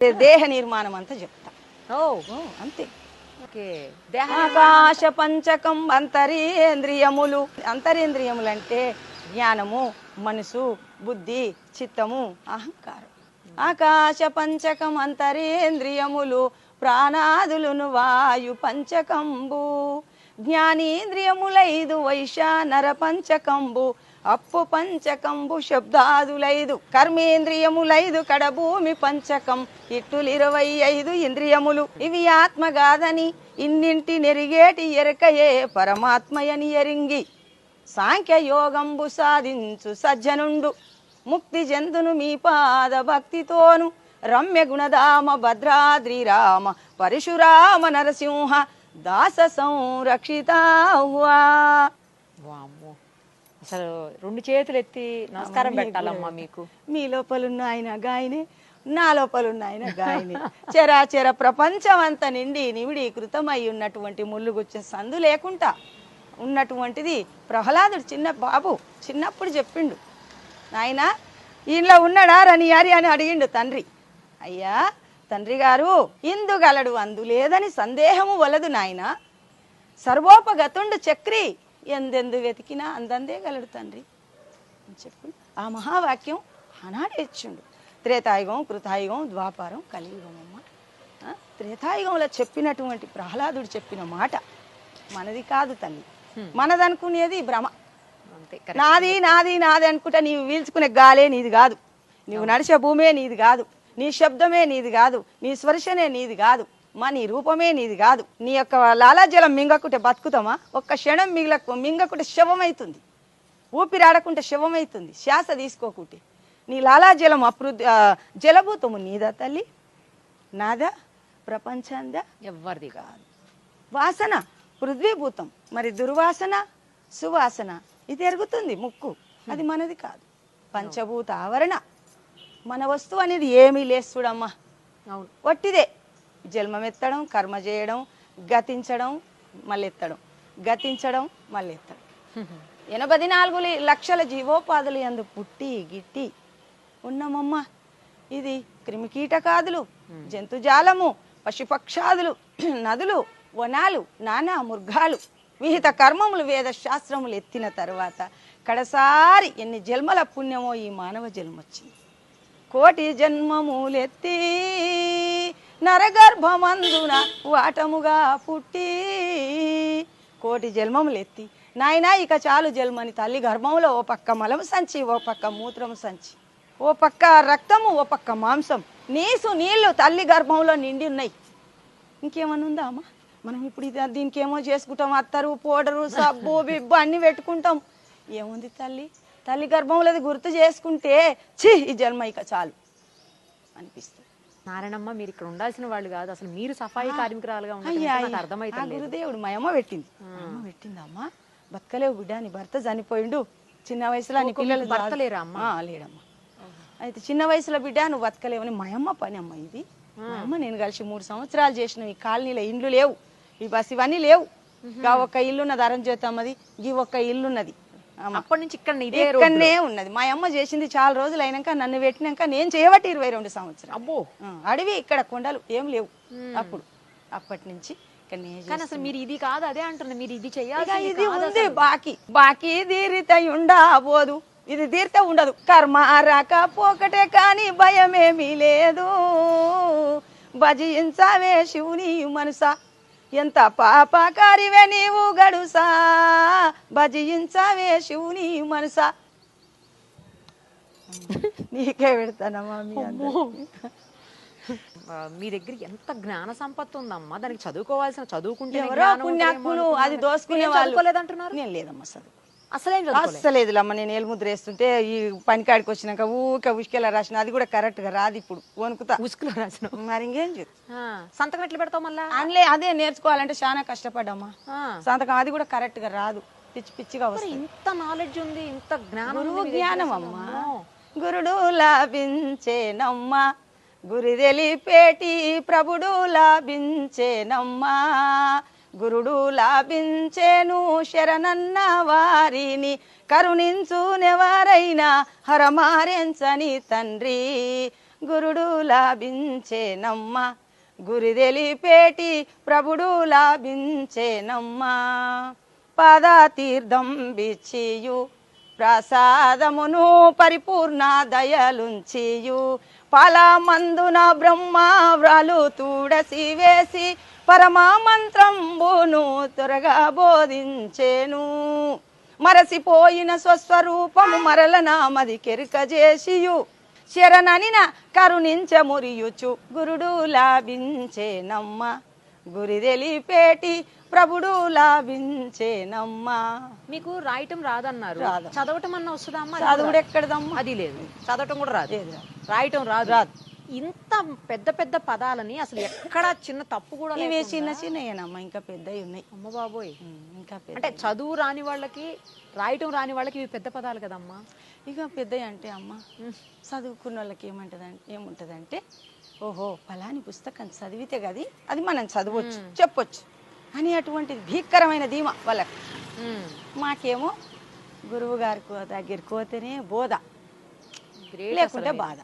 దేహ నిర్మాణం అంతా చెప్తా. అంతే. ఆకాశ పంచకం అంతరేంద్రియములు. అంతరేంద్రియములు అంటే జ్ఞానము, మనసు, బుద్ధి, చిత్తము, అహంకారం. ఆకాశ పంచకం అంతరేంద్రియములు ప్రాణాదులును వాయు పంచకంబు. జ్ఞానేంద్రియములైదు వైశానర పంచకంబు అప్పు పంచకంబు శబ్దాదులైదు. కర్మేంద్రియములైదు కడభూమి పంచకం ఇట్టులు 25 ఇంద్రియములు. ఇవి ఆత్మగాదని ఇన్నింటి నెరిగేటి ఎరకయే పరమాత్మయని ఎరింగి సాంఖ్య యోగంబు సాధించు సజ్జనుండు ముక్తి చెందును మీ పాద భక్తితోను. రమ్య గుణధామ భద్రాద్రి రామ పరశురామ నరసింహ దాస సంరక్షిత. అసలు 2 చేతులు ఎత్తి నమస్కారం పెట్టాలమ్మా మీకు. మీ లోపలున్న ఆయన గాయనే, నా లోపలున్న ఆయన గాయనే. చరాచర ప్రపంచం అంతా నిండి నివిడీకృతమై ఉన్నటువంటి ముళ్ళుగుచ్చ సందు లేకుండా ఉన్నటువంటిది ప్రహ్లాదుడు. చిన్న బాబు చిన్నప్పుడు చెప్పిండు, నాయన ఈయనలో ఉన్నాడా రనియారి అని అడిగిండు తండ్రి. అయ్యా తండ్రి గారు, ఇందుగలడు అందు లేదని సందేహము వలదు నాయన. సర్వోపగతుండు చక్రి ఎందెందు వెతికినా అందందే గలడు తండ్రి అని చెప్పి ఆ మహావాక్యం ఆనాడే ఇచ్చిండు. త్రేతాయుగం, కృతాయుగం, ద్వాపారం, కలియుగం. అమ్మ త్రేతాయుగంలో చెప్పినటువంటి ప్రహ్లాదుడు చెప్పిన మాట మనది కాదు తల్లి. మనదనుకునేది భ్రమ. నాది నాది నాది అనుకుంటా నీవు వీల్చుకునే గాలే నీది కాదు, నీవు నడిచే భూమే నీది కాదు, నీ శబ్దమే నీది కాదు, నీ స్పర్శనే నీది కాదు, నీ రూపమే నీది కాదు. నీ యొక్క లాలాజలం మింగకుంటే బతుకుతామా? ఒక్క క్షణం మింగకుంటే శవమైతుంది, ఊపిరాడకుంటే శవమైతుంది. శ్వాస తీసుకోకుంటే నీ లాలాజలం జలభూతము నీదా తల్లి, నాదా, ప్రపంచందా? ఎవ్వరిది కాదు. వాసన పృథ్వీభూతం. మరి దుర్వాసన, సువాసన ఇది ఎరుగుతుంది ముక్కు, అది మనది కాదు. పంచభూత ఆవరణ మన వస్తువు అనేది ఏమీ లేస్తుడమ్మా. వట్టిదే జన్మమెత్తడం, కర్మ చేయడం, గతించడం, మళ్ళీ ఎత్తడం, గతించడం, మళ్ళీ ఎత్తడం. 84 లక్షల జీవోపాధులు యందు పుట్టి గిట్టి ఉన్నామమ్మ. ఇది క్రిమికీటకాదులు, జంతుజాలము, పశుపక్షాదులు, నదులు, వనాలు, నానా మృగాలు, విహిత కర్మములు, వేద శాస్త్రములు ఎత్తిన తర్వాత కడసారి ఎన్ని జన్మల పుణ్యమో ఈ మానవ జన్మ వచ్చింది. కోటి జన్మములెత్తి నరగర్భమందున వాటముగా పుట్టి. కోటి జన్మములెత్తి నాయనా ఇక చాలు జన్మని తల్లి గర్భంలో ఓ పక్క మలము సంచి, ఓ పక్క మూత్రము సంచి, ఓ పక్క రక్తము, ఓ పక్క మాంసం, నీళ్లు తల్లి గర్భంలో నిండి ఉన్నాయి. ఇంకేమన్నా ఉందా అమ్మా? మనం ఇప్పుడు దీనికి ఏమో చేసుకుంటాం, అత్తరు, పౌడరు, సబ్బు, బిబ్బు అన్ని పెట్టుకుంటాం. ఏముంది తల్లి? తల్లి గర్భంలో గుర్తు చేసుకుంటే ఛీ ఈ జన్మ ఇక చాలు అనిపిస్తుంది. నారాయణమ్మ, మీరు ఇక్కడ ఉండాల్సిన వాళ్ళు కాదు, అసలు మీరు సఫాయి కార్మికురాలుగా అర్థమైతే గురుదేవుడు మా అమ్మ పెట్టిందమ్మా. బతకలేవు బిడ్డ, నీ భర్త చనిపోయిండు చిన్న వయసులో, నీ పిల్లలు భర్తలేరా అమ్మ? లేడమ్మా. అయితే చిన్న వయసులో బిడ్డ నువ్వు బతకలేవని మా అమ్మ పని అమ్మ ఇది. మా అమ్మ నేను కలిసి 3 సంవత్సరాలు చేసిన. ఈ కాలనీలో ఇండ్లు లేవు, ఈ బస్ ఇవన్నీ లేవు. గా ఒక్క ఇల్లున్నది అరంజ్యోతమ్మది, ఈ ఒక్క ఇల్లున్నది. అప్పటి నుంచి ఇక్కడనే ఉన్నది. మా అమ్మ చేసింది చాలా రోజులు అయినాక నన్ను పెట్టినాక నేను చేయబట్టి 22 సంవత్సరాలు. అబ్బో, అడవి ఇక్కడ కొండలు ఏం లేవు అప్పుడు. అప్పటి నుంచి అసలు మీరు ఇది కాదు అదే అంటున్నా, మీరు ఇది చెయ్యాలి. ఇది ఉంది బాకీ తీరిత ఉండబోదు, ఇది తీరితే ఉండదు. కర్మ రాకపోకటే కానీ భయమేమీ లేదు. భజించవే శివుని మనసా, ఎంత పాపకారివే నీవు గడుసా, భజించవే శివుని మనసా. నీకే పెడతానమ్మా. మీ దగ్గర ఎంత జ్ఞాన సంపత్తి ఉందమ్మా, దానికి చదువుకోవాల్సిన చదువుకుంటే పుణ్యాత్ములు అది దోసుకునే చదువుకోలేదంటున్నారు. నేను లేదమ్మా చదువు అసలేదులమ్మ. నేను ఏలుముద్ర వేస్తుంటే ఈ పనికాడికి వచ్చినాక ఊక ఉసుకెలా రాసిన, అది కూడా కరెక్ట్ గా రాదు. ఇప్పుడు వణుకుతా ఉసుకులో రాసిన. మరి ఇంకేం సంతకం ఎట్లా పెడతావు మళ్ళా? అదే నేర్చుకోవాలంటే చాలా కష్టపడ్డామా. సంతకం అది కూడా కరెక్ట్ గా రాదు, పిచ్చి పిచ్చిగా వస్తుంది. ఇంత నాలెడ్జ్ ఉంది, ఇంత జ్ఞానం అమ్మా. గురుడు లాభించేనమ్మా, గురి తెలిపేటి ప్రభుడు లాభించేనమ్మా. గురుడు లాభించేను శరణన్న వారిని, కరుణించునెవరైనా హరమారెంచని తండ్రి. గురుడు లాభించేనమ్మా గురి తెలిపేటి ప్రభుడు లాభించేనమ్మా పాదతీర్థం బిచ్చియు ప్రసాదమును పరిపూర్ణ దయలుంచియు ఫలమందున బ్రహ్మ వ్రాలు తుడసి వేసి పరమా మంత్రంబును త్వరగా బోధించేను మరసిపోయిన స్వస్వరూపము మరల నామది కెరుక చేసియు శరణనిన కరుణించ మురియుచు గురుడు లాభించేనమ్మ గురి తెలిపేటి ప్రభుడు లాభించేనమ్మా. మీకు రాయటం రాదన్నారు, రాదు. చదవటం అన్న వస్తుందా అమ్మా? చదువుడు ఎక్కడదమ్మా? అది లేదు, చదవటం కూడా రాదు, లేదు, రాదు. రాయటం రాదు. రాదు. ఇంత పెద్ద పెద్ద పదాలని అసలు ఎక్కడ చిన్న తప్పు కూడా ఇవి లేకుండా- చిన్న చిన్నయేనమ్మా, ఇంకా పెద్దవి ఉన్నాయి. అమ్మ బాబోయ్, ఇంకా పెద్ద అంటే చదువు రాని వాళ్ళకి రాయటం రాని వాళ్ళకి ఇవి పెద్ద పదాలు కదమ్మా. ఇక పెద్దవి అంటే అమ్మ చదువుకున్న వాళ్ళకి ఏముంటదంటే ఓహో ఫలాని పుస్తకం చదివితే గది అది మనం చదవచ్చు చెప్పొచ్చు అని అటువంటిది భీకరమైన ధీమా వాళ్ళకి. మాకేమో గురువు గారి దగ్గరికి పోతేనే బోధ, Great లేకుంటే అసలు. బాధ.